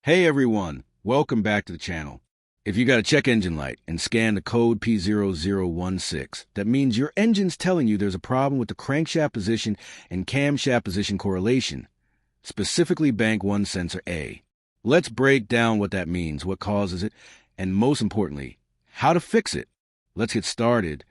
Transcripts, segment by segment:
Hey everyone, welcome back to the channel. If you got a check engine light and scan the code P0016, that means your engine's telling you there's a problem with the crankshaft position and camshaft position correlation, specifically bank 1 sensor A. Let's break down what that means, what causes it, and most importantly, how to fix it. Let's get started.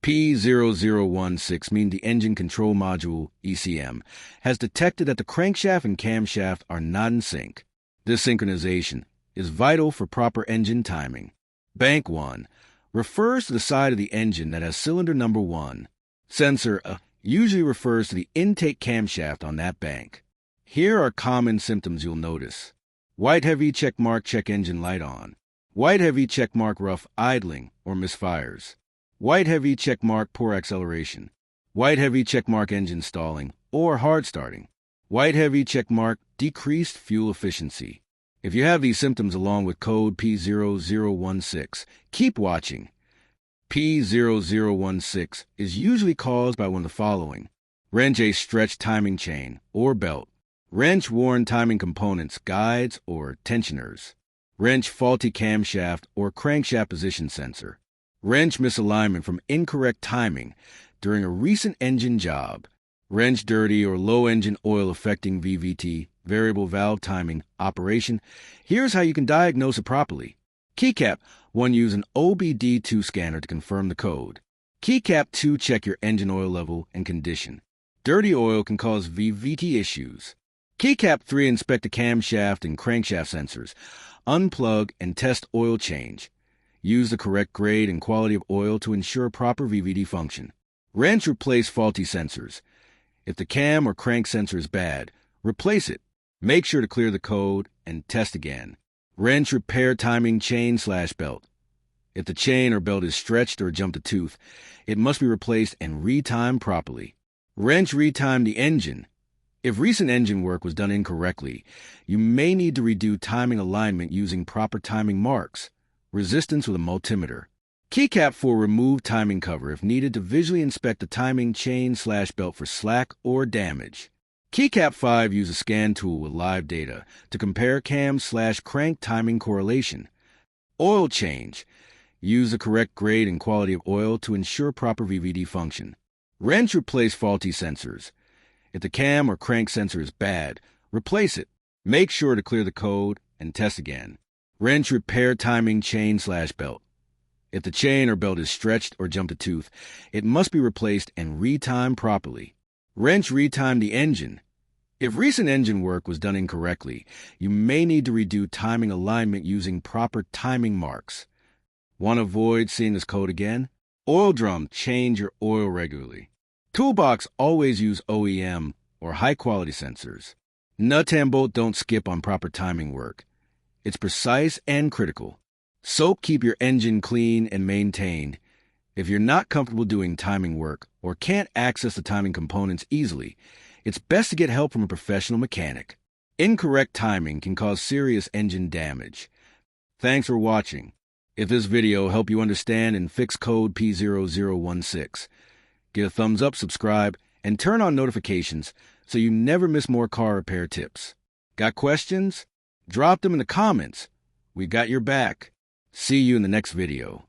P0016 means the engine control module, ECM, has detected that the crankshaft and camshaft are not in sync. This synchronization is vital for proper engine timing. Bank 1 refers to the side of the engine that has cylinder number 1. Sensor usually refers to the intake camshaft on that bank. Here are common symptoms you'll notice. White heavy checkmark check engine light on. White heavy checkmark rough idling or misfires. White heavy checkmark poor acceleration. White heavy checkmark engine stalling or hard starting. White heavy checkmark decreased fuel efficiency. If you have these symptoms along with code P0016, keep watching. P0016 is usually caused by one of the following: wrench a stretched timing chain or belt, wrench worn timing components, guides, or tensioners, wrench faulty camshaft or crankshaft position sensor, wrench misalignment from incorrect timing during a recent engine job, wrench dirty or low engine oil affecting VVT, variable valve timing, operation. Here's how you can diagnose it properly. Keycap 1, use an OBD2 scanner to confirm the code. Keycap 2, check your engine oil level and condition. Dirty oil can cause VVT issues. Keycap 3, inspect the camshaft and crankshaft sensors. Unplug and test oil change. Use the correct grade and quality of oil to ensure proper VVT function. Wrench replace faulty sensors. If the cam or crank sensor is bad, replace it. Make sure to clear the code and test again. Wrench repair timing chain/belt. If the chain or belt is stretched or jumped a tooth, it must be replaced and retimed properly. Wrench retime the engine. If recent engine work was done incorrectly, you may need to redo timing alignment using proper timing marks. Resistance with a multimeter. Keycap 4, remove timing cover if needed to visually inspect the timing chain/belt for slack or damage. Keycap 5, use a scan tool with live data to compare cam/crank timing correlation. Oil change. Use the correct grade and quality of oil to ensure proper VVT function. Wrench replace faulty sensors. If the cam or crank sensor is bad, replace it. Make sure to clear the code and test again. Wrench repair timing chain/belt. If the chain or belt is stretched or jumped a tooth, it must be replaced and retimed properly. Wrench retime the engine. If recent engine work was done incorrectly, you may need to redo timing alignment using proper timing marks. Want to avoid seeing this code again? Oil drum, change your oil regularly. Toolbox, always use OEM or high-quality sensors. Nut and bolt, don't skip on proper timing work. It's precise and critical. Soap, keep your engine clean and maintained. If you're not comfortable doing timing work or can't access the timing components easily, it's best to get help from a professional mechanic. Incorrect timing can cause serious engine damage. Thanks for watching. If this video helped you understand and fix code P0016, give a thumbs up, subscribe, and turn on notifications so you never miss more car repair tips. Got questions? Drop them in the comments. We got your back. See you in the next video.